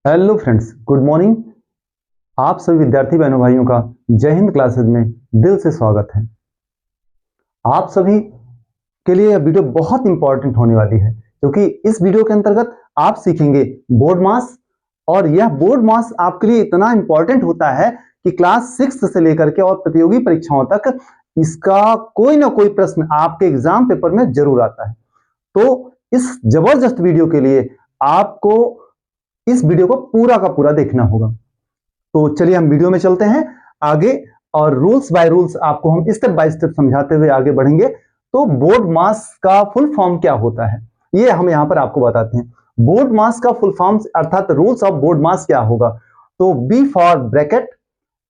Hello friends, good morning. आप सभी विद्यार्थी बहनों भाइयों का जय हिंद क्लासेज में दिल से स्वागत है। आप सभी के लिए यह वीडियो बहुत इंपॉर्टेंट होने वाली है क्योंकि इस वीडियो के अंतर्गत आप सीखेंगे बोर्ड मास। और यह बोर्ड मास आपके लिए इतना इंपॉर्टेंट होता है कि क्लास 6 से लेकर के और प्रतियोगी परीक्षाओं तक इसका कोई ना कोई प्रश्न आपके एग्जाम पेपर में जरूर आता है। तो इस जबरदस्त वीडियो के लिए आपको इस वीडियो को पूरा का पूरा देखना होगा। तो चलिए हम वीडियो में चलते हैं आगे और रूल्स बाय रूल्स आपको हम स्टेप बाय स्टेप समझाते हुए आगे बढ़ेंगे। तो बोर्ड मास का फुल फॉर्म क्या होता है ये हम यहां पर आपको बताते हैं। बोर्ड मास का फुल फॉर्म अर्थात रूल्स ऑफ बोर्ड मास क्या होगा। तो B for bracket,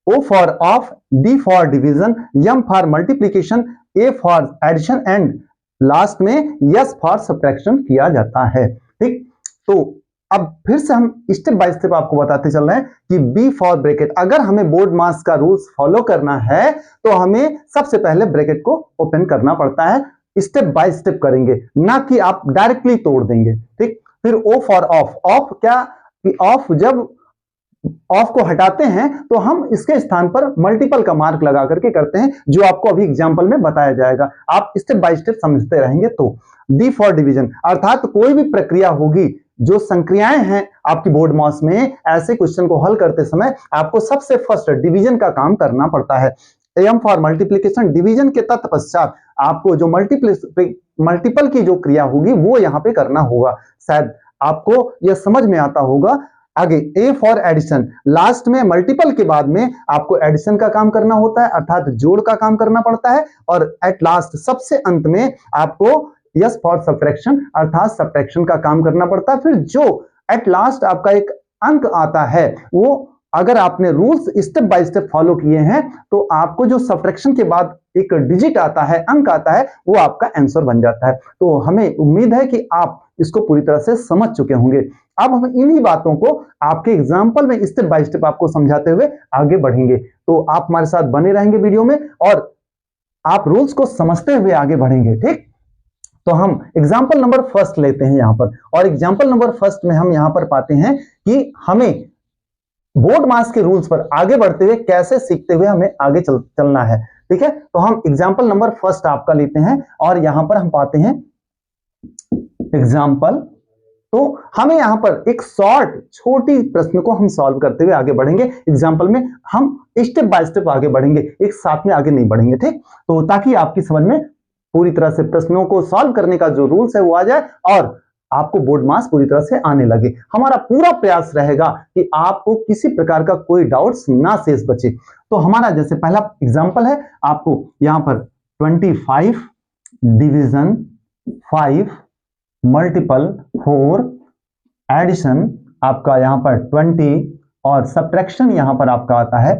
O for of, D for division, M for multiplication, A for addition and last में यस फॉर सब्ट्रैक्शन किया जाता है। ठीक, तो अब फिर से हम स्टेप बाय स्टेप आपको बताते चल रहे हैं कि बी फॉर ब्रैकेट, अगर हमें बोर्ड मास का रूल्स फॉलो करना है तो हमें सबसे पहले ब्रैकेट को ओपन करना पड़ता है। स्टेप बाय स्टेप करेंगे, ना कि आप डायरेक्टली तोड़ देंगे। ठीक, फिर ओ फॉर ऑफ, ऑफ क्या कि ऑफ जब ऑफ को हटाते हैं तो हम इसके स्थान पर मल्टीपल का मार्क लगा करके करते हैं, जो आपको अभी एग्जांपल में बताया जाएगा। आप स्टेप बाय स्टेप समझते रहेंगे। तो डी फॉर डिवीजन, अर्थात कोई भी प्रक्रिया होगी, जो संक्रियाएं हैं आपकी बोर्ड मास में, ऐसे क्वेश्चन को हल करते समय आपको सबसे फर्स्ट डिवीजन का काम करना पड़ता है। एम फॉर मल्टीप्लीकेशन, डिवीजन के तत्पश्चात आपको जो मल्टीपल की जो क्रिया होगी वो यहां पे करना होगा। शायद आपको यह समझ में आता होगा। आगे ए फॉर एडिशन, लास्ट में मल्टीपल के बाद में आपको एडिशन का काम करना होता है, अर्थात जोड़ का काम करना पड़ता है। और एट लास्ट सबसे अंत में आपको यस फॉर सब्ट्रैक्शन, अर्थात सब्ट्रैक्शन का काम करना पड़ता है। फिर जो एट लास्ट आपका एक अंक आता है, वो अगर आपने rules step by step follow किए हैं तो आपको जो सब्ट्रैक्शन के बाद एक डिजिट आता है, अंक आता है, वो आपका आंसर बन जाता है। तो हमें उम्मीद है कि आप इसको पूरी तरह से समझ चुके होंगे। अब हम इन्हीं बातों को आपके एग्जाम्पल में स्टेप बाय स्टेप आपको समझाते हुए आगे बढ़ेंगे। तो आप हमारे साथ बने रहेंगे वीडियो में और आप रूल्स को समझते हुए आगे बढ़ेंगे। ठीक, तो हम एग्जाम्पल नंबर फर्स्ट लेते हैं यहां पर, और एग्जाम्पल नंबर फर्स्ट में हम यहां पर पाते हैं कि हमें बोर्ड मास के रूल्स पर आगे बढ़ते हुए कैसे सीखते हुए हमें आगे चलना है। ठीक है, तो हम एग्जाम्पल नंबर फर्स्ट आपका लेते हैं और यहां पर हम पाते हैं एग्जाम्पल। तो हमें यहां पर एक शॉर्ट छोटी प्रश्न को हम सॉल्व करते हुए आगे बढ़ेंगे। एग्जाम्पल में हम स्टेप बाय स्टेप आगे बढ़ेंगे, एक साथ में आगे नहीं बढ़ेंगे। ठीक, तो ताकि आपकी समझ में पूरी तरह से प्रश्नों को सॉल्व करने का जो रूल्स है वो आ जाए और आपको बोर्ड मास पूरी तरह से आने लगे। हमारा पूरा प्रयास रहेगा कि आपको किसी प्रकार का कोई डाउट्स ना शेष बचे। तो हमारा जैसे पहला एग्जाम्पल है, आपको यहां पर 25 डिवीजन 5 मल्टीपल 4 एडिशन आपका यहां पर 20 और सब्ट्रैक्शन यहां पर आपका आता है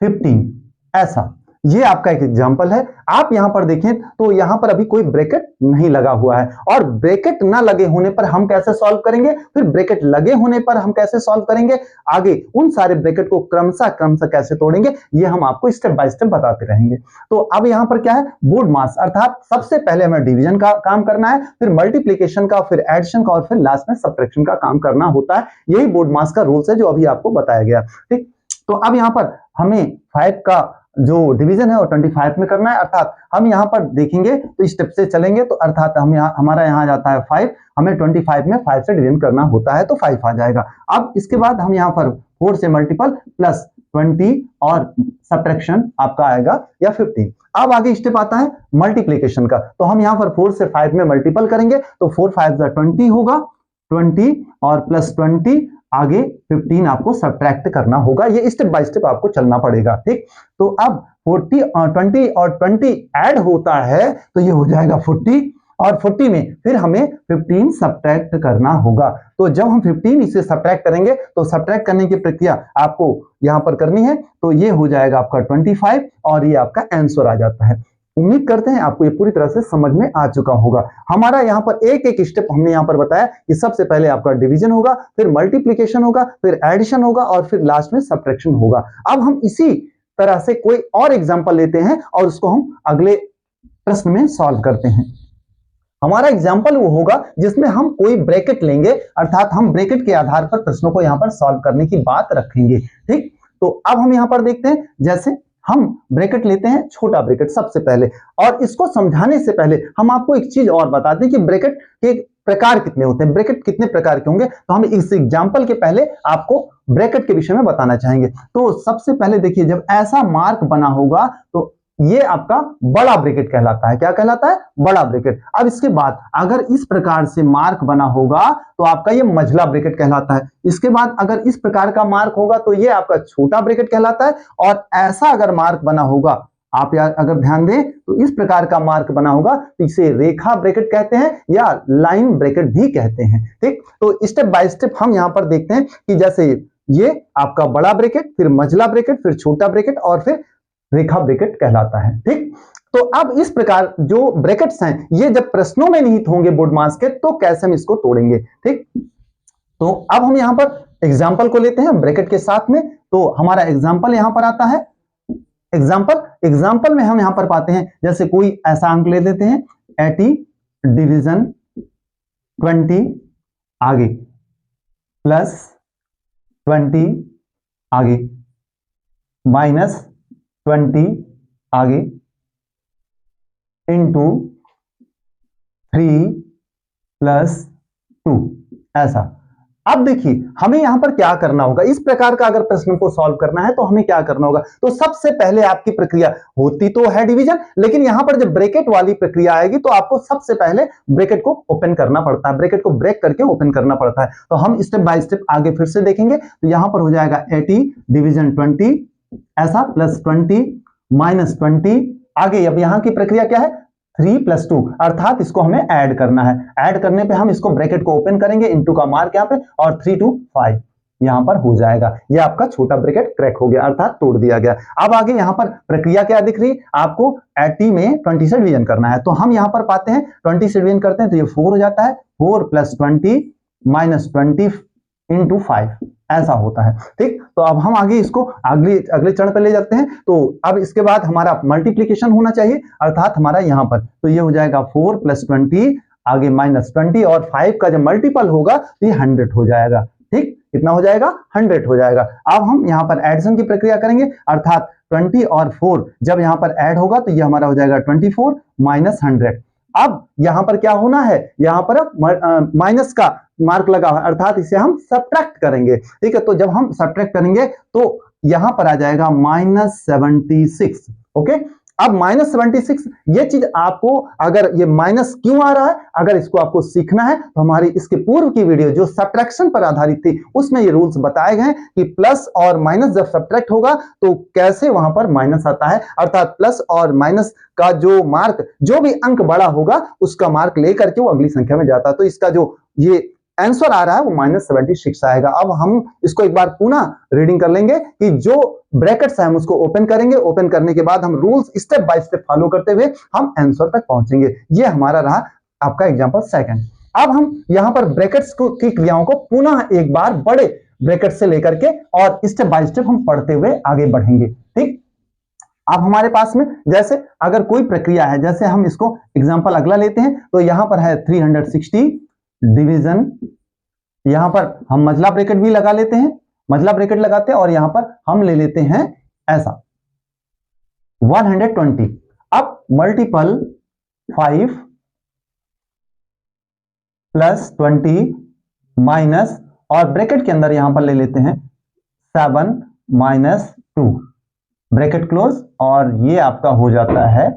15। ऐसा ये आपका एक एग्जांपल है। आप यहां पर देखें तो यहां पर अभी कोई ब्रैकेट नहीं लगा हुआ है, और ब्रैकेट ना लगे होने पर हम कैसे सॉल्व करेंगे, फिर ब्रैकेट लगे होने पर हम कैसे सॉल्व करेंगे, आगे उन सारे ब्रैकेट को क्रमशः कैसे तोड़ेंगे, ये हम आपको स्टेप बाय स्टेप बताते रहेंगे। तो अब यहां पर क्या है, बोर्ड मास, अर्थात सबसे पहले हमें डिवीजन का काम करना है, फिर मल्टीप्लीकेशन का, फिर एडिशन का और फिर लास्ट में सब्ट्रैक्शन का काम करना होता है। यही बोर्ड मास का रूल्स है जो अभी आपको बताया गया। ठीक, तो अब यहां पर हमें 5 का जो डिवीजन है वो 25 में करना है, अर्थात हम यहां पर देखेंगे तो स्टेप से चलेंगे तो अर्थात हम हमारा यहां जाता है 5, हमें 25 में 5 से डिवीजन करना होता है तो 5 आ जाएगा। अब इसके बाद हम यहां पर 4 से मल्टीपल प्लस 20 और सब्ट्रैक्शन आपका आएगा या 15। अब आगे स्टेप आता है मल्टीप्लीकेशन का, तो हम यहां पर 4 से 5 में मल्टीपल करेंगे तो 4 5 20 होगा, 20 और प्लस 20 आगे 15 आपको सब्ट्रैक्ट करना होगा। ये स्टेप बाय स्टेप आपको चलना पड़ेगा। ठीक, तो अब 40 और 20 और 20 ऐड होता है तो ये हो जाएगा 40, और 40 में फिर हमें 15 सब्ट्रैक्ट करना होगा। तो जब हम 15 इसे सब्ट्रैक्ट करेंगे तो सब्ट्रैक्ट करने की प्रक्रिया आपको यहां पर करनी है, तो ये हो जाएगा आपका 25 और ये आपका आंसर आ जाता है। उम्मीद करते हैं आपको ये पूरी तरह से समझ में आ चुका होगा। हमारा यहाँ पर एक एक स्टेप हमने यहाँ पर बताया कि सबसे पहले आपका डिवीजन होगा, फिर मल्टीप्लीकेशन होगा, फिर एडिशन होगा और फिर लास्ट में सब्ट्रैक्शन होगा। अब हम इसी तरह से कोई और एग्जांपल लेते हैं और उसको हम अगले प्रश्न में सॉल्व करते हैं। हमारा एग्जाम्पल वो होगा जिसमें हम कोई ब्रैकेट लेंगे, अर्थात हम ब्रैकेट के आधार पर प्रश्नों को यहाँ पर सॉल्व करने की बात रखेंगे। ठीक, तो अब हम यहाँ पर देखते हैं, जैसे हम ब्रैकेट लेते हैं, छोटा ब्रैकेट सबसे पहले, और इसको समझाने से पहले हम आपको एक चीज और बताते हैं कि ब्रैकेट के प्रकार कितने होते हैं, ब्रैकेट कितने प्रकार के होंगे। तो हम इस एग्जाम्पल के पहले आपको ब्रैकेट के विषय में बताना चाहेंगे। तो सबसे पहले देखिए, जब ऐसा मार्क बना होगा तो ये आपका बड़ा ब्रैकेट कहलाता है। क्या कहलाता है? बड़ा ब्रैकेट। अब इसके बाद अगर इस प्रकार से मार्क बना होगा तो आपका ये मझला ब्रैकेट कहलाता है। इसके बाद अगर इस प्रकार का मार्क होगा तो ये आपका छोटा ब्रैकेट कहलाता है। और ऐसा अगर मार्क बना होगा, आप यार अगर ध्यान दें तो इस प्रकार का मार्क बना होगा तो इसे रेखा ब्रैकेट कहते हैं या लाइन ब्रैकेट भी कहते हैं। ठीक, तो स्टेप बाय स्टेप हम यहां पर देखते हैं कि जैसे ये आपका बड़ा ब्रैकेट, फिर मझला ब्रैकेट, फिर छोटा ब्रैकेट और फिर रेखा ब्रैकेट कहलाता है। ठीक, तो अब इस प्रकार जो ब्रैकेट्स हैं ये जब प्रश्नों में निहित होंगे बोर्ड मास के, तो कैसे हम इसको तोड़ेंगे। ठीक, तो अब हम यहां पर एग्जाम्पल को लेते हैं ब्रैकेट के साथ में। तो हमारा एग्जाम्पल यहां पर आता है। एग्जाम्पल में हम यहां पर पाते हैं, जैसे कोई ऐसा अंक ले लेते हैं 80 डिवीजन 20 आगे प्लस 20 आगे माइनस 20 आगे इंटू 3 प्लस 2, ऐसा। अब देखिए हमें यहां पर क्या करना होगा, इस प्रकार का अगर प्रश्न को सॉल्व करना है तो हमें क्या करना होगा। तो सबसे पहले आपकी प्रक्रिया होती तो है डिवीजन, लेकिन यहां पर जब ब्रैकेट वाली प्रक्रिया आएगी तो आपको सबसे पहले ब्रैकेट को ओपन करना पड़ता है, ब्रैकेट को ब्रेक करके ओपन करना पड़ता है। तो हम स्टेप बाय स्टेप आगे फिर से देखेंगे। तो यहां पर हो जाएगा 80 डिवीजन 20 ऐसा, प्लस 20 माइनस 20 आगे। अब यहां की प्रक्रिया क्या है, 3 प्लस 2, अर्थात इसको हमें ऐड करना है। ऐड करने पे हम इसको ब्रैकेट को ओपन करेंगे, इनटू का मार्क यहाँ पे, और 3 2 5 यहां पर हो जाएगा। ये आपका छोटा ब्रैकेट क्रैक हो गया, अर्थात तोड़ दिया गया। अब आगे यहां पर प्रक्रिया क्या दिख रही, आपको 80 में 20 से डिवीजन करना है। तो हम यहां पर पाते हैं 20 से डिवीजन करते हैं तो ये 4 हो जाता है, 4 प्लस 20 माइनस 20 इंटू 5 ऐसा होता है। ठीक, तो अब हम आगे इसको अगले चरण पर ले जाते हैं। तो अब इसके बाद हमारा मल्टीप्लीकेशन होना चाहिए, अर्थात हमारा यहां पर, तो ये हो जाएगा 4 प्लस 20 आगे माइनस 20 और 5 का जब मल्टीपल होगा तो ये 100 हो जाएगा। ठीक, कितना हो जाएगा, 100 हो जाएगा। अब हम यहां पर एडिशन की प्रक्रिया करेंगे, अर्थात 20 और 4 जब यहां पर ऐड होगा तो ये हमारा हो जाएगा 24 माइनस 100। अब यहां पर क्या होना है, यहां पर माइनस का मार्क लगा है, अर्थात इसे हम सब्ट्रैक्ट करेंगे। ठीक है, तो जब हम सब्ट्रैक्ट करेंगे तो यहां पर आ जाएगा -76। ओके, अब -76 ये चीज आपको, अगर ये माइनस क्यों आ रहा है, अगर इसको आपको सीखना है तो हमारी इसके पूर्व की वीडियो जो सब्ट्रैक्शन पर आधारित थी उसमें ये रूल्स बताए गए कि प्लस और माइनस जब सब्ट्रैक्ट होगा तो कैसे वहां पर माइनस आता है, अर्थात प्लस और माइनस का जो मार्क, जो भी अंक बड़ा होगा उसका मार्क लेकर के वो अगली संख्या में जाता है। तो इसका जो ये आंसर आ रहा है वो -76 आएगा। अब हम इसको एक बार पुनः रीडिंग कर लेंगे कि जो ब्रैकेट्स है हम उसको ओपन करेंगे, ओपन करने के बाद हम rules step by step follow करते हुए हम आंसर तक पहुंचेंगे। ये हमारा रहा आपका एग्जांपल सेकंड। अब हम यहां पर ब्रैकेट्स की क्रियाओं को पुनः एक बार बड़े ब्रैकेट से लेकर के और स्टेप बाय स्टेप हम पढ़ते हुए आगे बढ़ेंगे। ठीक, अब हमारे पास में जैसे अगर कोई प्रक्रिया है, जैसे हम इसको एग्जांपल अगला लेते हैं, तो यहां पर है 360 डिवीजन, यहां पर हम मझला ब्रैकेट भी लगा लेते हैं, मझला ब्रैकेट लगाते हैं और यहां पर हम ले लेते हैं ऐसा 120। अब मल्टीपल 5 प्लस 20 माइनस, और ब्रैकेट के अंदर यहां पर ले लेते हैं 7 माइनस 2 ब्रैकेट क्लोज, और ये आपका हो जाता है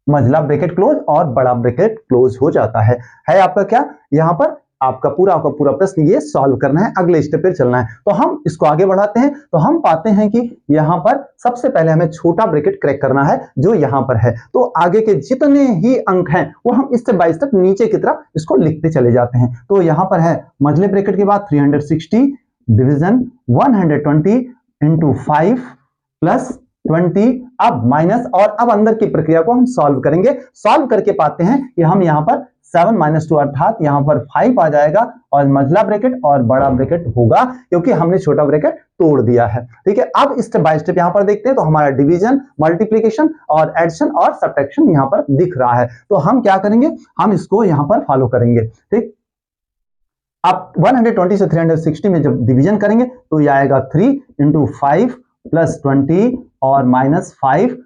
मझला ब्रैकेट क्लोज और बड़ा ब्रैकेट क्लोज हो जाता है आपका क्या, यहां पर आपका पूरा का पूरा प्रश्न ये सॉल्व करना है, अगले स्टेप पे चलना है। तो हम इसको आगे बढ़ाते हैं, तो हम पाते हैं कि यहां पर सबसे पहले हमें छोटा ब्रैकेट क्रैक करना है जो यहां पर है। तो आगे के जितने ही अंक हैं वो हम स्टेप बाय स्टेप नीचे की तरफ इसको लिखते चले जाते हैं। तो यहां पर है मझले ब्रैकेट के बाद 360 डिवीजन 120 इंटू 5 प्लस 20, अब माइनस, और अब अंदर की प्रक्रिया को हम सॉल्व करेंगे। सॉल्व करके पाते हैं कि हम यहाँ पर 7 - 2 अर्थात यहाँ पर 5 आ जाएगा और मझला ब्रैकेट और बड़ा ब्रैकेट होगा क्योंकि हमने छोटा ब्रैकेट तोड़ दिया है। ठीक है, अब स्टेप बाय स्टेप यहाँ पर देखते हैं तो हमारा डिवीजन, मल्टीप्लिकेशन और एडिशन और सब्ट्रैक्शन यहाँ पर दिख रहा है। तो हम क्या करेंगे, हम इसको यहाँ पर फॉलो करेंगे। ठीक, आप 120 से 360 में जब डिवीजन करेंगे तो ये आएगा 3 × 5 + 20 और -5,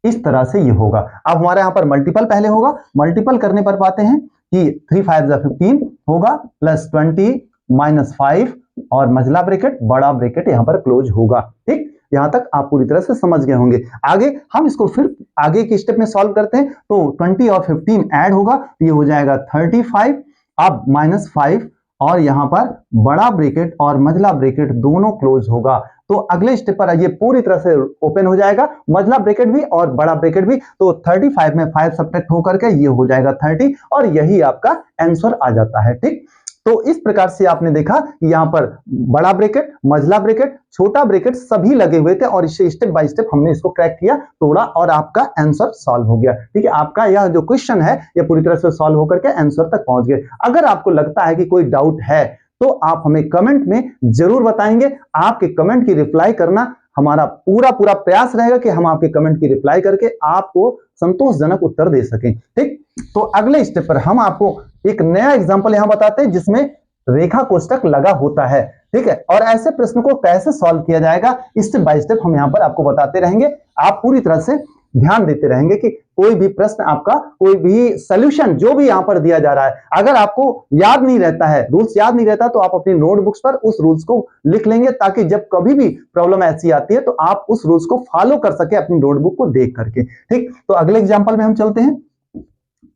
इस तरह से ये होगा। अब हमारे यहाँ पर मल्टीपल पहले होगा, मल्टीपल करने पर पाते हैं कि 3 × 5 = 15 होगा, +20 -5 और मझला ब्रैकेट बड़ा ब्रैकेट यहाँ पर क्लोज होगा। ठीक, यहां तक आप पूरी तरह से समझ गए होंगे। आगे हम इसको फिर आगे के स्टेप में सॉल्व करते हैं तो 20 और 15 ऐड होगा, ये हो जाएगा 35, अब -5 और यहां पर बड़ा ब्रैकेट और मझला ब्रैकेट दोनों क्लोज होगा। तो अगले स्टेप पर ये पूरी तरह से ओपन हो जाएगा, मझला ब्रैकेट भी और बड़ा ब्रैकेट भी। तो 35 में 5 सब्ट्रैक्ट होकर के ये हो जाएगा 30 और यही आपका आंसर आ जाता है। ठीक, तो इस प्रकार से आपने देखा कि यहां पर बड़ा ब्रैकेट, मझला ब्रैकेट, छोटा ब्रैकेट सभी लगे हुए थे और इसे स्टेप बाय स्टेप हमने इसको क्रैक किया, तोड़ा और आपका आंसर सॉल्व हो गया। ठीक है, आपका यह जो क्वेश्चन है यह पूरी तरह से सॉल्व होकर के आंसर तक पहुंच गए। अगर आपको लगता है कि कोई डाउट है तो आप हमें कमेंट में जरूर बताएंगे। आपके कमेंट की रिप्लाई करना हमारा पूरा प्रयास रहेगा कि हम आपके कमेंट की रिप्लाई करके आपको संतोषजनक उत्तर दे सकें। ठीक, तो अगले स्टेप पर हम आपको एक नया एग्जांपल यहां बताते हैं जिसमें रेखा कोष्ठक लगा होता है। ठीक है, और ऐसे प्रश्न को कैसे सॉल्व किया जाएगा स्टेप बाय स्टेप हम यहां पर आपको बताते रहेंगे। आप पूरी तरह से ध्यान देते रहेंगे कि कोई भी प्रश्न आपका, कोई भी सॉल्यूशन जो भी यहां पर दिया जा रहा है, अगर आपको याद नहीं रहता है, रूल्स याद नहीं रहता, तो आप अपनी नोटबुक्स पर उस रूल्स को लिख लेंगे ताकि जब कभी भी प्रॉब्लम ऐसी आती है तो आप उस रूल्स को फॉलो कर सके अपनी नोटबुक को देख करके। ठीक, तो अगले एग्जाम्पल में हम चलते हैं।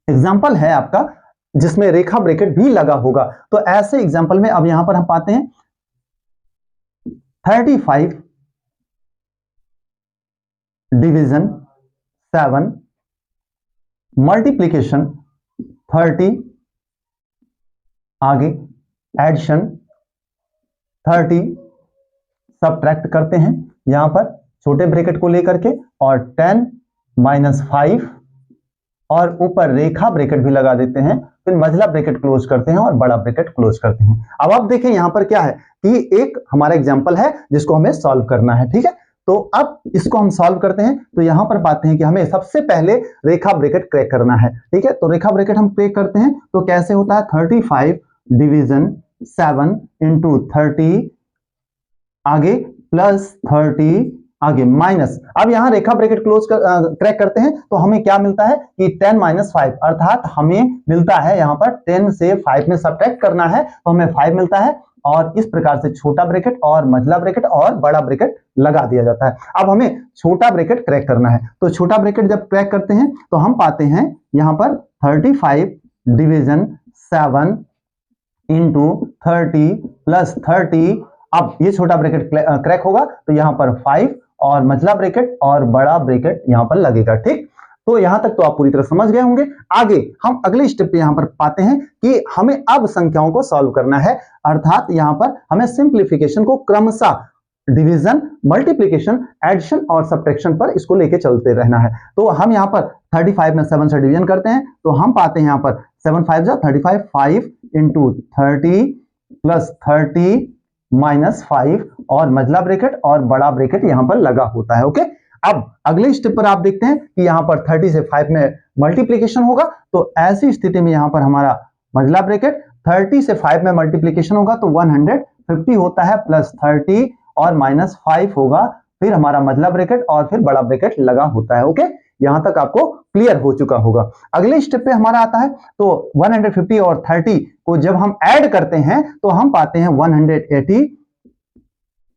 एग्जाम्पल है आपका जिसमें रेखा ब्रैकेट भी लगा होगा। तो ऐसे एग्जाम्पल में अब यहां पर हम पाते हैं 35 डिवीजन 7 मल्टीप्लिकेशन 30, आगे एडिशन 30, सब्ट्रैक्ट करते हैं यहां पर छोटे ब्रैकेट को लेकर के और 10 - 5 और ऊपर रेखा ब्रैकेट भी लगा देते हैं, फिर मझला ब्रैकेट क्लोज करते हैं और बड़ा ब्रैकेट क्लोज करते हैं। अब आप देखें यहां पर क्या है कि एक हमारा एग्जांपल है जिसको हमें सॉल्व करना है। ठीक है, तो अब इसको हम सॉल्व करते हैं तो यहां पर पाते हैं कि हमें सबसे पहले रेखा ब्रैकेट क्रैक करना है। ठीक है, तो रेखा ब्रैकेट हम क्रैक करते हैं तो कैसे होता है, 35 डिवीजन 7 × 30, आगे +30, आगे माइनस। अब यहां रेखा ब्रैकेट क्लोज क्रैक करते हैं तो हमें क्या मिलता है कि 10 - 5 अर्थात हमें मिलता है यहां पर 10 से 5 में सब्ट्रैक्ट करना है तो हमें 5 मिलता है और इस प्रकार से छोटा ब्रैकेट और मझला ब्रैकेट और बड़ा ब्रैकेट लगा दिया जाता है। अब हमें छोटा ब्रैकेट क्रैक करना है तो छोटा ब्रैकेट जब क्रैक करते हैं तो हम पाते हैं यहां पर 35 डिवीजन 7 × 30 + 30, अब ये छोटा ब्रैकेट क्रैक होगा तो यहां पर 5 और मझला ब्रैकेट और बड़ा ब्रैकेट यहां पर लगेगा। ठीक, तो यहां तक तो आप पूरी तरह समझ गए होंगे। आगे हम अगले स्टेप पे यहां पर पाते हैं कि हमें अब संख्याओं को सॉल्व करना है, अर्थात यहां पर हमें सिंप्लीफिकेशन को क्रमशः डिवीजन, मल्टीप्लिकेशन, एडिशन और सब्ट्रैक्शन पर इसको लेके चलते रहना है। तो हम यहां पर 35 में 7 से डिवीजन करते हैं तो हम पाते हैं यहां पर 7 × 5 = 35, 5 × 30 + 30 -5 और मझला ब्रैकेट और बड़ा ब्रैकेट यहां पर लगा होता है। ओके, अब अगले स्टेप पर आप देखते हैं कि यहां पर 30 से 5 में मल्टीप्लिकेशन होगा तो ऐसी स्थिति में यहां पर हमारा मझला ब्रैकेट 30 से 5 में मल्टीप्लिकेशन होगा तो 150 होता है, +30 और -5 होगा, फिर हमारा मझला ब्रैकेट और फिर बड़ा ब्रैकेट लगा होता है। ओके, यहां तक आपको क्लियर हो चुका होगा। अगले स्टेप पे हमारा आता है तो 150 और 30 को जब हम ऐड करते हैं तो हम पाते हैं 180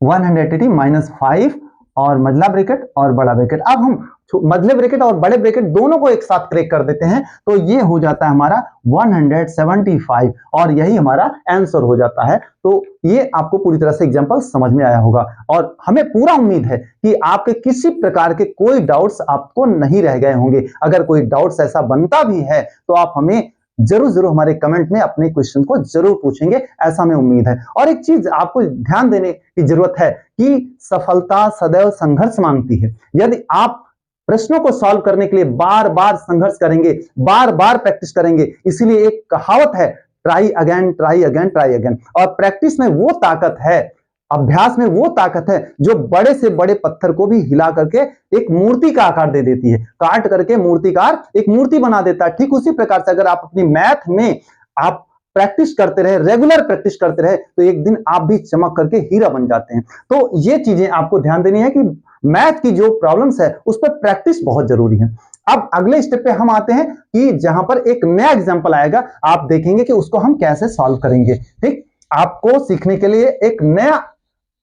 -5 और मझला ब्रैकेट और बड़ा ब्रैकेट। अब हम मझले ब्रैकेट और बड़े ब्रैकेट दोनों को एक साथ क्रैक कर देते हैं तो ये हो जाता है हमारा 175 और यही हमारा आंसर हो जाता है। तो ये आपको पूरी तरह से एग्जांपल समझ में आया होगा और हमें पूरा उम्मीद है कि आपके किसी प्रकार के कोई डाउट्स आपको नहीं रह गए होंगे। अगर कोई डाउट्स ऐसा बनता भी है तो आप हमें जरूर जरूर हमारे कमेंट में अपने क्वेश्चन को जरूर पूछेंगे, ऐसा हमें उम्मीद है। और एक चीज आपको ध्यान देने की जरूरत है कि सफलता सदैव संघर्ष मांगती है। यदि आप प्रश्नों को सॉल्व करने के लिए बार बार संघर्ष करेंगे, बार बार प्रैक्टिस करेंगे, इसीलिए एक कहावत है, try again try again try again. और प्रैक्टिस में वो ताकत है, अभ्यास में वो ताकत है जो बड़े से बड़े पत्थर को भी हिला करके एक मूर्ति का आकार दे देती है, काट करके मूर्तिकार एक मूर्ति बना देता है। ठीक उसी प्रकार से अगर आप अपनी मैथ में आप प्रैक्टिस करते रहे, रेगुलर प्रैक्टिस करते रहे, तो एक दिन आप भी चमक करके हीरा बन जाते हैं। तो ये चीजें आपको ध्यान देनी है कि मैथ की जो प्रॉब्लम्स है उस पर प्रैक्टिस बहुत जरूरी है। अब अगले स्टेप पे हम आते हैं कि जहां पर एक नया एग्जांपल आएगा, आप देखेंगे कि उसको हम कैसे सॉल्व करेंगे। ठीक, आपको सीखने के लिए एक नया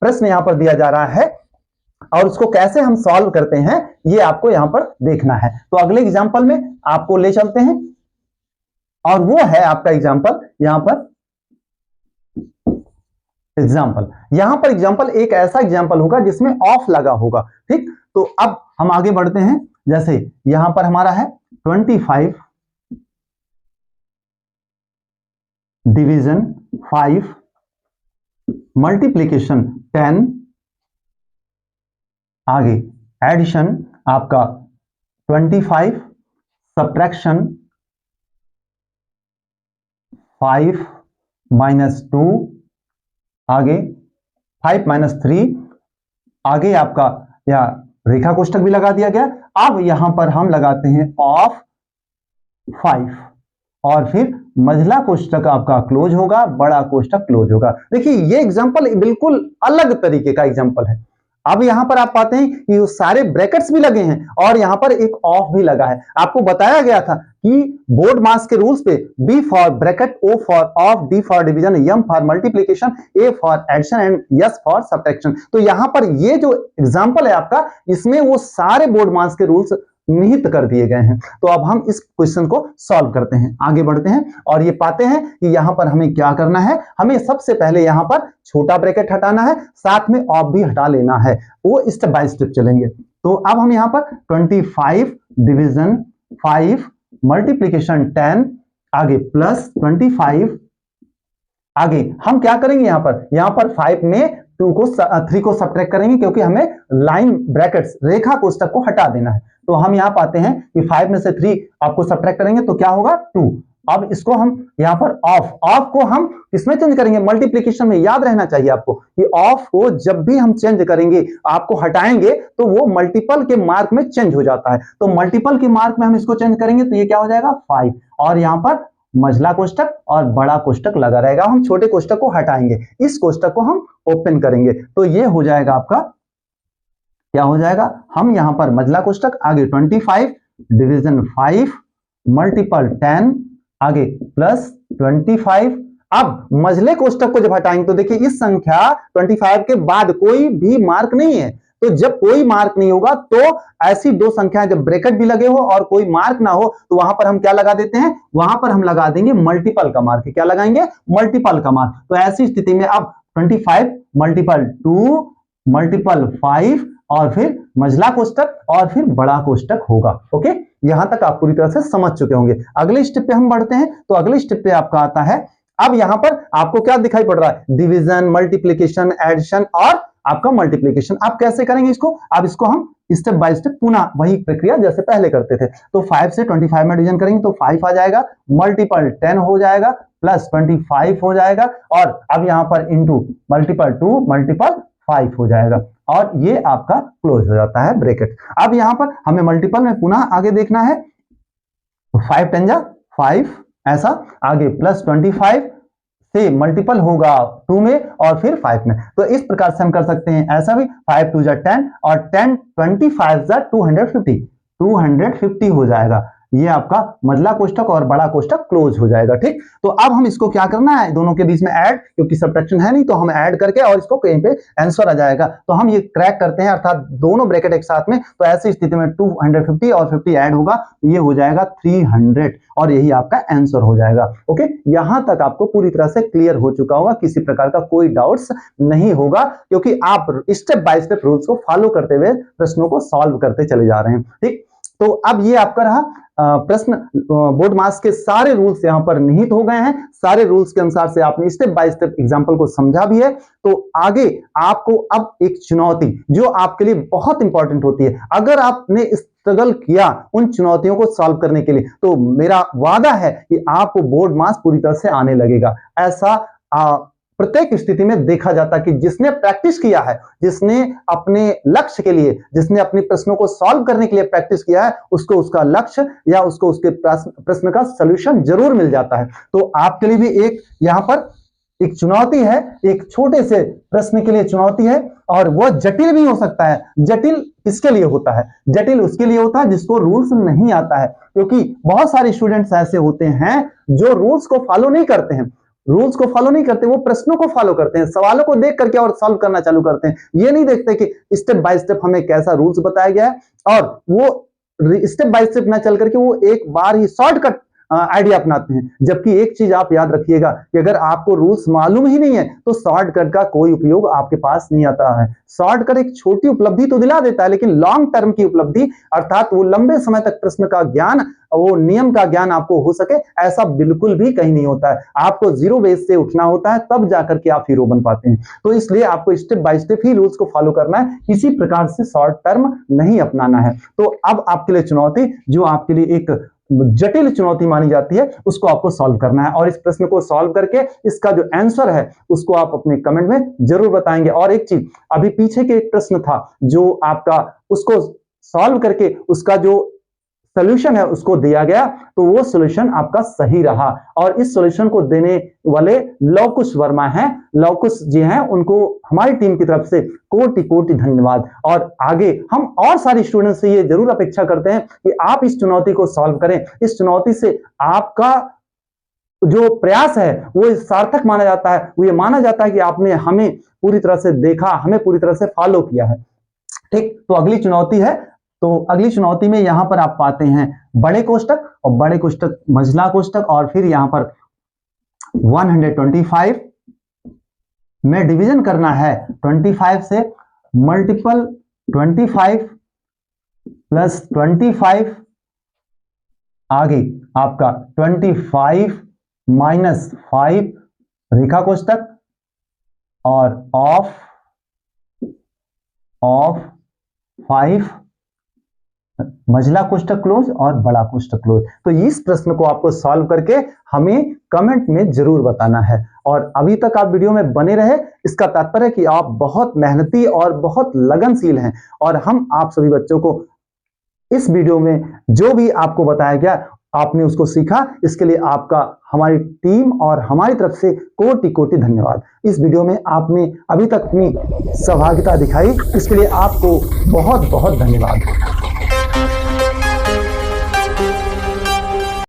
प्रश्न यहां पर दिया जा रहा है और उसको कैसे हम सॉल्व करते हैं ये आपको यहां पर देखना है। तो अगले एग्जांपल में आपको ले चलते हैं और वो है आपका एग्जांपल। यहां पर एग्जांपल एक ऐसा एग्जांपल होगा जिसमें ऑफ लगा होगा। ठीक, तो अब हम आगे बढ़ते हैं। जैसे यहां पर हमारा है 25 डिवीजन 5 मल्टीप्लीकेशन 10, आगे एडिशन आपका 25 सब्ट्रैक्शन 5 -2, आगे 5 -3, आगे आपका या रेखा कोष्ठक भी लगा दिया गया। अब यहां पर हम लगाते हैं ऑफ 5 और फिर मझला कोष्ठक आपका क्लोज होगा, बड़ा कोष्ठक क्लोज होगा। देखिए ये एग्जांपल बिल्कुल अलग तरीके का एग्जांपल है। अब यहां पर आप पाते हैं कि वो सारे ब्रैकेट्स भी लगे हैं और यहां पर एक ऑफ भी लगा है। आपको बताया गया था कि बोर्ड मास के रूल्स पे B for bracket, O for of, D for division, M for multiplication, A for addition and S for subtraction. तो यहां पर ये जो एग्जांपल है आपका, इसमें वो सारे बोर्ड मास के रूल्स निहित कर दिए गए हैं। तो अब हम इस क्वेश्चन को सॉल्व करते हैं, आगे बढ़ते हैं और ये पाते हैं कि यहां पर हमें क्या करना है। हमें सबसे पहले यहां पर छोटा ब्रैकेट हटाना है, साथ में ऑफ भी हटा लेना है। वो स्टेप बाय स्टेप चलेंगे। तो अब हम यहां पर 25 डिवीजन 5 मल्टीप्लीकेशन 10, आगे प्लस 25, आगे हम क्या करेंगे यहां पर 5 में 3 को सब्ट्रैक्ट करेंगे क्योंकि हमें लाइन ब्रैकेट्स रेखा कोष्ठक को हटा देना है। तो हम यहां पाते हैं कि 5 में से 3 आपको सब्ट्रैक्ट करेंगे तो क्या होगा 2। अब इसको हम यहां पर ऑफ को हम किसमें चेंज करेंगे, मल्टीप्लिकेशन में। याद रहना चाहिए आपको कि ऑफ को जब भी हम चेंज करेंगे, आपको हटाएंगे तो वो मल्टीपल के मार्क में चेंज हो जाता है। तो मल्टीपल के मार्क में हम इसको चेंज करेंगे तो ये क्या हो जाएगा 5 और यहां पर मझला कोष्ठक और बड़ा कोष्ठक लगा रहेगा। हम छोटे कोष्ठक को हटाएंगे, इस कोष्ठक को हम ओपन करेंगे तो ये हो जाएगा आपका, क्या हो जाएगा, हम यहां पर मझला कोष्ठक, आगे 25 डिवीजन 5 मल्टीपल 10, आगे प्लस 25। अब मझले कोष्ठक को जब हटाएंगे तो देखिए इस संख्या 25 के बाद कोई भी मार्क नहीं है। तो जब कोई मार्क नहीं होगा तो ऐसी दो संख्याएं जब ब्रैकेट भी लगे हो और कोई मार्क ना हो तो वहां पर हम क्या लगा देते हैं, वहां पर हम लगा देंगे मल्टीपल का मार्क। क्या लगाएंगे, मल्टीपल का मार्क। तो ऐसी स्थिति में अब 25 मल्टीपल 2 मल्टीपल 5 और फिर मझला कोष्ठक और फिर बड़ा कोष्ठक होगा। ओके, यहां तक आप पूरी तरह से समझ चुके होंगे। अगले स्टेप पे हम बढ़ते हैं। तो अगले स्टेप पे आपका आता है, अब यहां पर आपको क्या दिखाई पड़ रहा है, डिवीजन, मल्टीप्लिकेशन, एडिशन और आपका मल्टीप्लिकेशन। आप कैसे करेंगे इसको, अब इसको हम स्टेप बाय स्टेप पुनः वही प्रक्रिया जैसे पहले करते थे। तो 5 से 25 में डिवीजन करेंगे तो 5 आ जाएगा, मल्टीपल 10 हो जाएगा, प्लस 25 हो जाएगा और अब यहां पर इंटू मल्टीपल 2 मल्टीपल 5 हो जाएगा और ये आपका क्लोज हो जाता है ब्रैकेट। अब यहां पर हमें मल्टीपल में पुनः आगे देखना है, 5 10 जा 5 ऐसा, आगे प्लस 25 से मल्टीपल होगा 2 में और फिर 5 में। तो इस प्रकार से हम कर सकते हैं, ऐसा भी 5 2 जा 10 और 10 25 जा 250 हो जाएगा। ये आपका मझला कोष्ठक और बड़ा कोष्ठक क्लोज हो जाएगा। ठीक, तो अब हम इसको क्या करना है, दोनों के बीच में ऐड, क्योंकि सब्ट्रैक्शन है नहीं तो हम ऐड करके और इसको कहीं पे आंसर आ जाएगा। तो हम ये क्रैक करते हैं, अर्थात दोनों ब्रैकेट एक साथ में। तो ऐसी स्थिति में 250 और 50 ऐड होगा तो ये हो जाएगा 300 और यही आपका आंसर हो जाएगा। ओके, यहां तक आपको पूरी तरह से क्लियर हो चुका होगा, किसी प्रकार का कोई डाउट्स नहीं होगा क्योंकि आप स्टेप बाय स्टेप रूल्स को फॉलो करते हुए प्रश्नों को सॉल्व करते चले जा रहे हैं। ठीक, तो अब ये आपका रहा प्रश्न। बोर्ड मास के सारे रूल्स यहां पर निहित हो गए हैं, सारे रूल्स के अनुसार से आपने स्टेप बाय स्टेप एग्जांपल को समझा भी है। तो आगे आपको अब एक चुनौती जो आपके लिए बहुत इंपॉर्टेंट होती है, अगर आपने स्ट्रगल किया उन चुनौतियों को सॉल्व करने के लिए, तो मेरा वादा है कि आपको बोर्ड मास पूरी तरह से आने लगेगा। ऐसा प्रत्येक स्थिति में देखा जाता है कि जिसने प्रैक्टिस किया है, जिसने अपने लक्ष्य के लिए, जिसने अपने प्रश्नों को सॉल्व करने के लिए प्रैक्टिस किया है, उसको उसका लक्ष्य या उसको उसके प्रश्न का सॉल्यूशन जरूर मिल जाता है। तो आपके लिए भी एक यहां पर एक चुनौती है, एक छोटे से प्रश्न के लिए चुनौती है, और वह जटिल भी हो सकता है। जटिल किसके लिए होता है? जटिल उसके लिए होता है जिसको रूल्स नहीं आता है, क्योंकि बहुत सारे स्टूडेंट्स ऐसे होते हैं जो रूल्स को फॉलो नहीं करते हैं। रूल्स को फॉलो नहीं करते, वो प्रश्नों को फॉलो करते हैं, सवालों को देख करके और सॉल्व करना चालू करते हैं। ये नहीं देखते कि स्टेप बाय स्टेप हमें कैसा रूल्स बताया गया है, और वो स्टेप बाय स्टेप ना चल करके वो एक बार ही शॉर्टकट आइडिया अपनाते हैं। जबकि एक चीज आप याद रखिएगा कि अगर आपको रूल्स मालूम ही नहीं है तो शॉर्टकट का कोई उपयोग आपके पास नहीं आता है। शॉर्टकट एक छोटी उपलब्धि तो दिला देता है, लेकिन लॉन्ग टर्म की उपलब्धि, अर्थात वो लंबे समय तक प्रश्न का ज्ञान, वो नियम का ज्ञान आपको हो सके, ऐसा बिल्कुल भी कहीं नहीं होता है। आपको जीरो बेस से उठना होता है, तब जाकर के आप हीरो बन पाते हैं। तो इसलिए आपको step by step he rules को फॉलो करना है, किसी प्रकार से शॉर्ट टर्म नहीं अपनाना है। तो अब आपके लिए चुनौती, जो आपके लिए एक जटिल चुनौती मानी जाती है, उसको आपको सॉल्व करना है, और इस प्रश्न को सॉल्व करके इसका जो आंसर है उसको आप अपने कमेंट में जरूर बताएंगे। और एक चीज, अभी पीछे के एक प्रश्न था जो आपका, उसको सॉल्व करके उसका जो सोल्यूशन है उसको दिया गया, तो वो सोल्यूशन आपका सही रहा। और इस सोल्यूशन को देने वाले लवकुश वर्मा हैं, लवकुश जी हैं, उनको हमारी टीम की तरफ से कोटि कोटि धन्यवाद। और आगे हम और सारे स्टूडेंट्स से ये जरूर अपेक्षा करते हैं कि आप इस चुनौती को सॉल्व करें। इस चुनौती से आपका जो प्रयास है वो सार्थक माना जाता है, वो ये माना जाता है कि आपने हमें पूरी तरह से देखा, हमें पूरी तरह से फॉलो किया है। ठीक, तो अगली चुनौती है, तो अगली चुनौती में यहां पर आप पाते हैं बड़े कोष्टक, और बड़े कोष्टक मझला कोष्टक, और फिर यहां पर 125 में डिवीजन करना है। 25 से मल्टीपल 25 प्लस 25, आगे आपका 25 माइनस 5 रेखा कोष्टक, और ऑफ 5 मझला कोष्टक क्लोज और बड़ा कोष्टक क्लोज। तो इस प्रश्न को आपको सॉल्व करके हमें कमेंट में जरूर बताना है। और अभी तक आप वीडियो में बने रहे, इसका तात्पर्य कि आप बहुत मेहनती और बहुत लगनशील हैं, और हम आप सभी बच्चों को इस वीडियो में जो भी आपको बताया गया आपने उसको सीखा, इसके लिए आपका हमारी टीम और हमारी तरफ से कोटि कोटि धन्यवाद। इस वीडियो में आपने अभी तक अपनी सहभागिता दिखाई, इसके लिए आपको बहुत बहुत धन्यवाद।